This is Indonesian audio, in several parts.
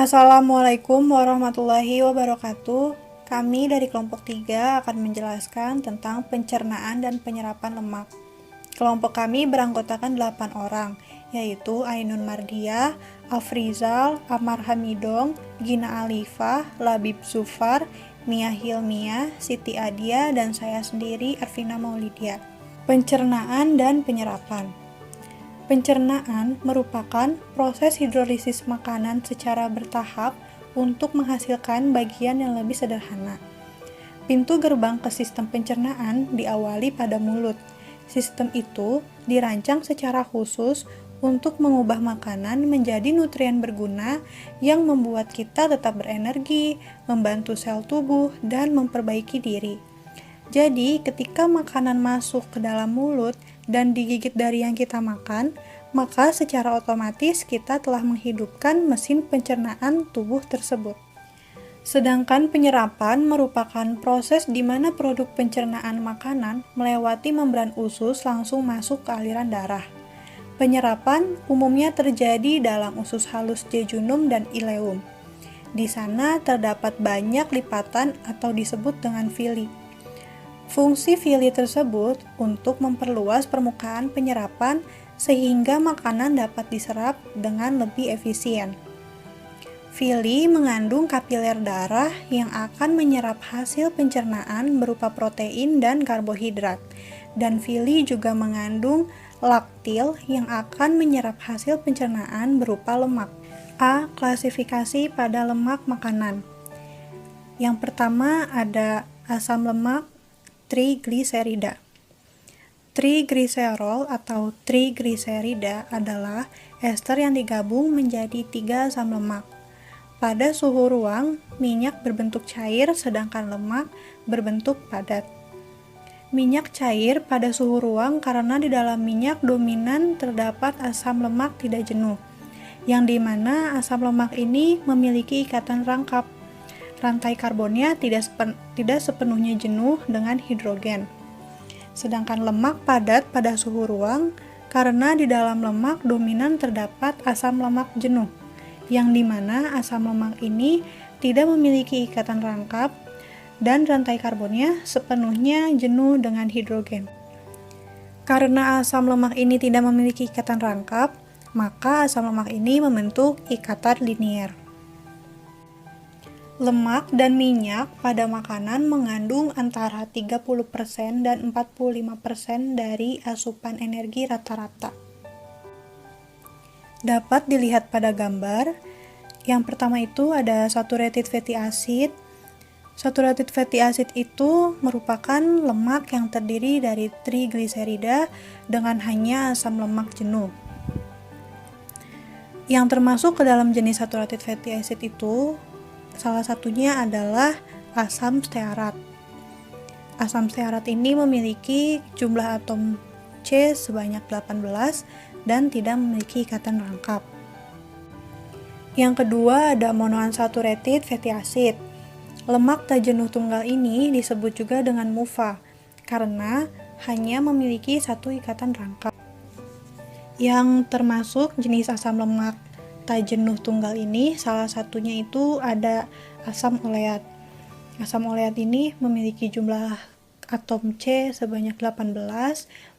Assalamualaikum warahmatullahi wabarakatuh. Kami dari kelompok 3 akan menjelaskan tentang pencernaan dan penyerapan lemak. Kelompok kami beranggotakan 8 orang, yaitu Ainun Mardiah, Afrizal, Amar Hamidong, Gina Alifah, Labib Zufar, Mia Hilmia, Siti Adia, dan saya sendiri Arvina Maulidia. Pencernaan dan penyerapan. Pencernaan merupakan proses hidrolisis makanan secara bertahap untuk menghasilkan bagian yang lebih sederhana. Pintu gerbang ke sistem pencernaan diawali pada mulut. Sistem itu dirancang secara khusus untuk mengubah makanan menjadi nutrien berguna yang membuat kita tetap berenergi, membantu sel tubuh, dan memperbaiki diri. Jadi, ketika makanan masuk ke dalam mulut dan digigit dari yang kita makan, maka secara otomatis kita telah menghidupkan mesin pencernaan tubuh tersebut. Sedangkan penyerapan merupakan proses di mana produk pencernaan makanan melewati membran usus langsung masuk ke aliran darah. Penyerapan umumnya terjadi dalam usus halus jejunum dan ileum. Di sana terdapat banyak lipatan atau disebut dengan villi. Fungsi villi tersebut untuk memperluas permukaan penyerapan sehingga makanan dapat diserap dengan lebih efisien. Villi mengandung kapiler darah yang akan menyerap hasil pencernaan berupa protein dan karbohidrat, dan villi juga mengandung laktil yang akan menyerap hasil pencernaan berupa lemak. A. Klasifikasi pada lemak makanan. Yang pertama ada asam lemak trigliserida. Trigliserol atau trigliserida adalah ester yang digabung menjadi 3 asam lemak. Pada suhu ruang, minyak berbentuk cair sedangkan lemak berbentuk padat. Minyak cair pada suhu ruang karena di dalam minyak dominan terdapat asam lemak tidak jenuh, yang dimana asam lemak ini memiliki ikatan rangkap. Rantai karbonnya tidak sepenuhnya jenuh dengan hidrogen. Sedangkan lemak padat pada suhu ruang karena di dalam lemak dominan terdapat asam lemak jenuh, yang dimana asam lemak ini tidak memiliki ikatan rangkap dan rantai karbonnya sepenuhnya jenuh dengan hidrogen. Karena asam lemak ini tidak memiliki ikatan rangkap, maka asam lemak ini membentuk ikatan linier. Lemak dan minyak pada makanan mengandung antara 30% dan 45% dari asupan energi rata-rata. Dapat dilihat pada gambar. Yang pertama itu ada saturated fatty acid. Saturated fatty acid itu merupakan lemak yang terdiri dari trigliserida dengan hanya asam lemak jenuh. Yang termasuk ke dalam jenis saturated fatty acid itu salah satunya adalah asam stearat. Asam stearat ini memiliki jumlah atom C sebanyak 18 dan tidak memiliki ikatan rangkap. Yang kedua ada monounsaturated fatty acid. Lemak tak jenuh tunggal ini disebut juga dengan MUFA karena hanya memiliki satu ikatan rangkap. Yang termasuk jenis asam lemak tak jenuh tunggal ini salah satunya itu ada asam oleat. Asam oleat ini memiliki jumlah atom C sebanyak 18,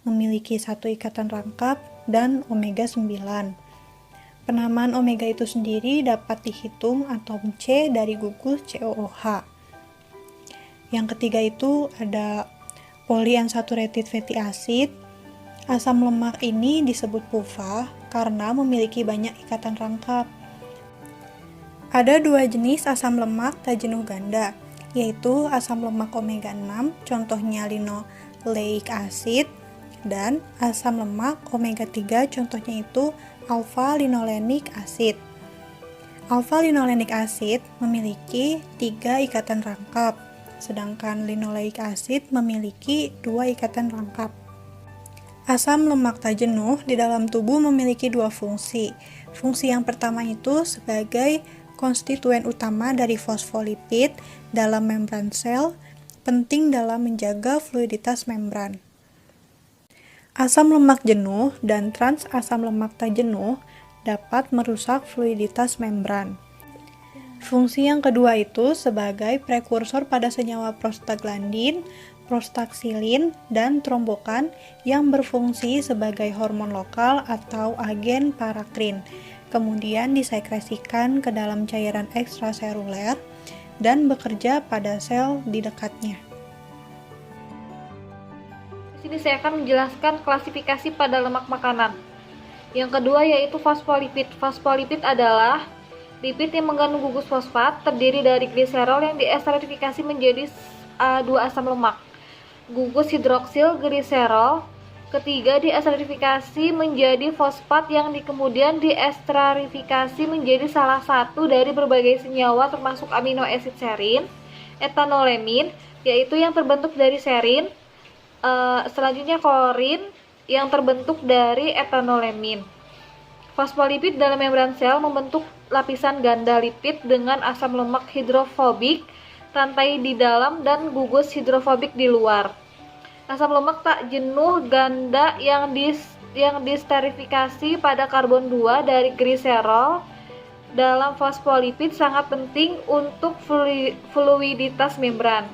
memiliki satu ikatan rangkap dan omega 9. Penamaan omega itu sendiri dapat dihitung atom C dari gugus COOH. Yang ketiga itu ada polyunsaturated fatty acid. Asam lemak ini disebut PUFA karena memiliki banyak ikatan rangkap. Ada dua jenis asam lemak tak jenuh ganda, yaitu asam lemak omega 6, contohnya linoleic acid, dan asam lemak omega 3, contohnya itu alpha-linolenic acid. Alpha-linolenic acid memiliki 3 ikatan rangkap, sedangkan linoleic acid memiliki 2 ikatan rangkap. Asam lemak tak jenuh di dalam tubuh memiliki 2 fungsi. Fungsi yang pertama itu sebagai konstituen utama dari fosfolipid dalam membran sel, penting dalam menjaga fluiditas membran. Asam lemak jenuh dan trans asam lemak tak jenuh dapat merusak fluiditas membran. Fungsi yang kedua itu sebagai prekursor pada senyawa prostaglandin, prostaksilin, dan trombokan yang berfungsi sebagai hormon lokal atau agen parakrin. Kemudian disekresikan ke dalam cairan ekstraseluler dan bekerja pada sel di dekatnya. Di sini saya akan menjelaskan klasifikasi pada lemak makanan. Yang kedua yaitu fosfolipid. Fosfolipid adalah lipid yang mengandung gugus fosfat, terdiri dari gliserol yang diesterifikasi menjadi dua asam lemak. Gugus hidroksil gliserol ketiga diesterifikasi menjadi fosfat yang kemudian diesterifikasi menjadi salah satu dari berbagai senyawa termasuk amino asid serin, etanolemin yaitu yang terbentuk dari serin, selanjutnya klorin yang terbentuk dari etanolemin. Fosfolipid dalam membran sel membentuk lapisan ganda lipid dengan asam lemak hidrofobik rantai di dalam dan gugus hidrofobik di luar. Asam lemak tak jenuh ganda yang disterifikasi pada karbon 2 dari gliserol dalam fosfolipid sangat penting untuk fluiditas membran.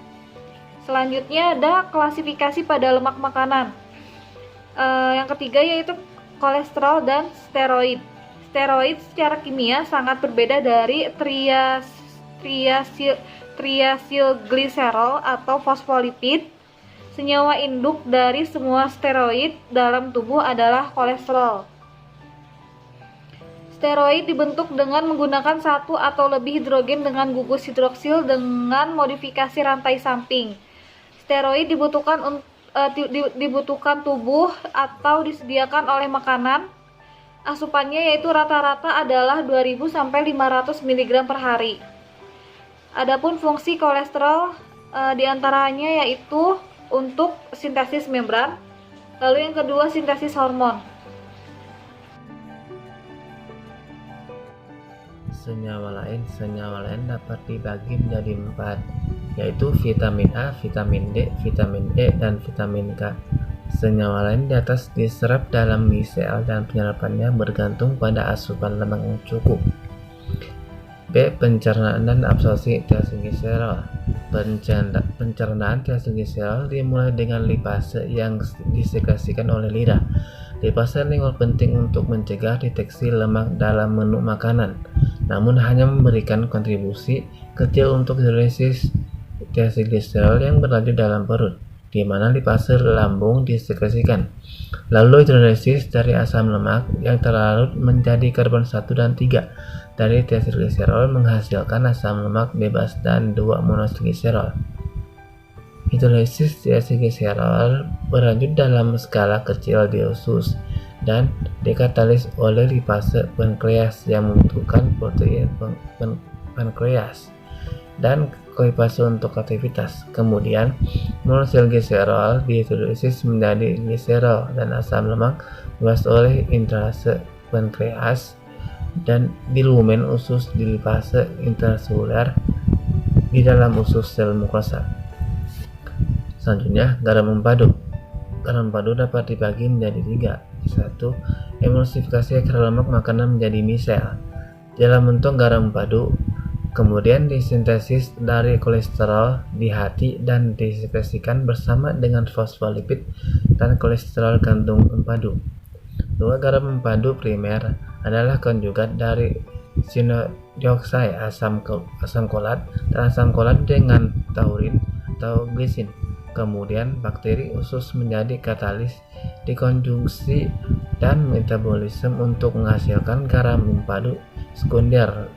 Selanjutnya ada klasifikasi pada lemak makanan. Yang ketiga yaitu kolesterol dan steroid. Steroid secara kimia sangat berbeda dari triacylglycerol atau fosfolipid. Senyawa induk dari semua steroid dalam tubuh adalah kolesterol. Steroid dibentuk dengan menggunakan satu atau lebih hidrogen dengan gugus hidroksil dengan modifikasi rantai samping. Steroid dibutuhkan tubuh atau disediakan oleh makanan. Asupannya yaitu rata-rata adalah 2000 sampai 500 mg per hari. Adapun fungsi kolesterol diantaranya yaitu untuk sintesis membran, lalu yang kedua sintesis hormon. Senyawa lain dapat dibagi menjadi 4, yaitu vitamin A, vitamin D, vitamin E, dan vitamin K. Senyawa lain di atas diserap dalam sel dan penyerapannya bergantung pada asupan lemak yang cukup. B. Pencernaan dan absorpsi triacylglycerol. Pencernaan triacylglycerol dimulai dengan lipase yang disekresikan oleh lidah. Lipase lingkar penting untuk mencegah deteksi lemak dalam menu makanan, namun hanya memberikan kontribusi kecil untuk hidrolisis triacylglycerol yang berlanjut dalam perut, di mana lipase lambung disekresikan. Lalu hidrolisis dari asam lemak yang terlarut menjadi karbon 1 dan 3 dari triacylglycerol menghasilkan asam lemak bebas dan 2 monogliserol. Hidrolisis triacylglycerol berlanjut dalam skala kecil di usus dan dekatalis oleh lipase pankreas yang membutuhkan protein pankreas dan koipase untuk aktivitas. Kemudian monosilgliserol dihidrolisis menjadi gliserol dan asam lemak bebas oleh intrase pankreas dan di lumen usus di lipase intraseluler di dalam usus sel mukosa. Selanjutnya, garam mempadu. Garam mempadu dapat dibagi menjadi 3. 1. Emulsifikasi akar lemak makanan menjadi misel dalam bentuk garam mempadu, kemudian disintesis dari kolesterol di hati dan disekresikan bersama dengan fosfolipid dan kolesterol kandung mempadu. 2. Garam mempadu primer adalah konjugat dari sinodioksai asam kolat dan asam kolat dengan taurin atau glisin. Kemudian bakteri usus menjadi katalis dekonjungsi dan metabolisme untuk menghasilkan garam mempadu sekunder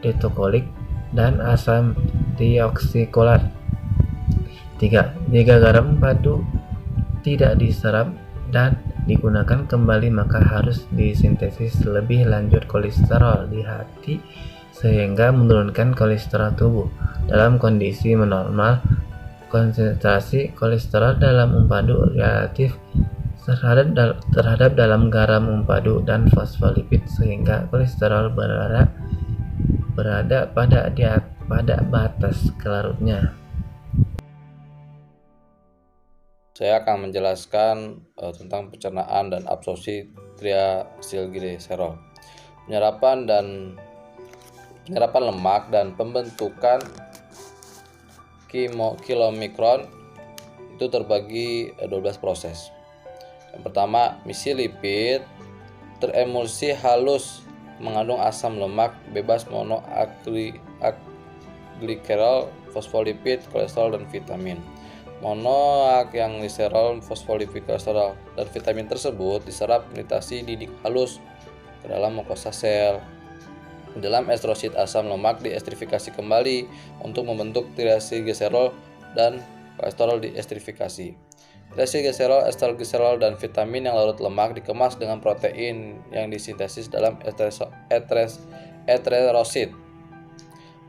detokolik dan asam dioksikolat. 3. Jika garam mempadu tidak diserap dan digunakan kembali, maka harus disintesis lebih lanjut kolesterol di hati sehingga menurunkan kolesterol tubuh. Dalam kondisi normal, konsentrasi kolesterol dalam mempadu relatif terhadap dalam garam mempadu dan fosfolipid sehingga kolesterol berada pada batas kelarutnya. Saya akan menjelaskan tentang pencernaan dan absorpsi triacylglycerol. Penyerapan dan penyerapan lemak, dan pembentukan kilomikron itu terbagi 12 proses. Yang pertama, misi lipid teremulsi halus mengandung asam lemak bebas monoagglycerol, fosfolipid, kolesterol, dan vitamin. Monoagglycerol, fosfolipid, kolesterol, dan vitamin tersebut diserap penelitasi didik halus ke dalam mukosa sel. Dalam estrosit, asam lemak diesterifikasi kembali untuk membentuk triacylglycerol dan kolesterol diesterifikasi. Triacylglycerol, ester-glycerol, dan vitamin yang larut lemak dikemas dengan protein yang disintesis dalam eterosit.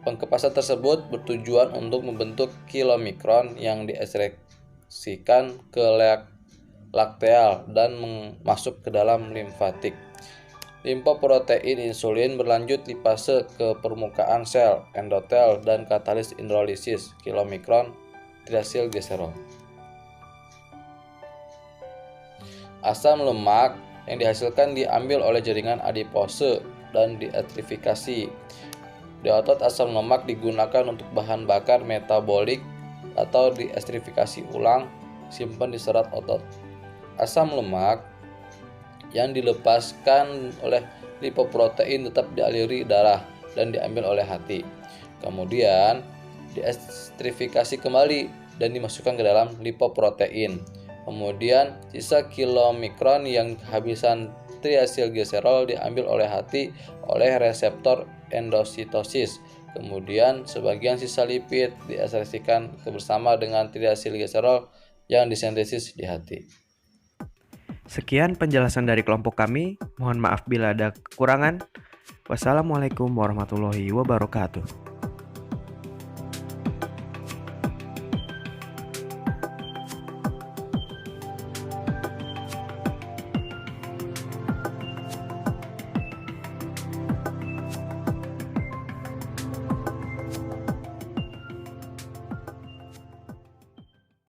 Pengkepasan tersebut bertujuan untuk membentuk kilomikron yang diekstresikan ke lakteal dan masuk ke dalam limfatik. Limfoprotein insulin berlanjut lipase ke permukaan sel, endotel, dan katalis hidrolisis kilomikron triacylglycerol. Asam lemak yang dihasilkan diambil oleh jaringan adipose dan diesterifikasi. Di otot, asam lemak digunakan untuk bahan bakar metabolik atau diesterifikasi ulang, simpan di serat otot. Asam lemak yang dilepaskan oleh lipoprotein tetap dialiri darah dan diambil oleh hati. Kemudian diesterifikasi kembali dan dimasukkan ke dalam lipoprotein. Kemudian sisa kilomikron yang kehabisan triacylglycerol diambil oleh hati oleh reseptor endositosis. Kemudian sebagian sisa lipid diesterifikasikan bersama dengan triacylglycerol yang disintesis di hati. Sekian penjelasan dari kelompok kami. Mohon maaf bila ada kekurangan. Wassalamualaikum warahmatullahi wabarakatuh.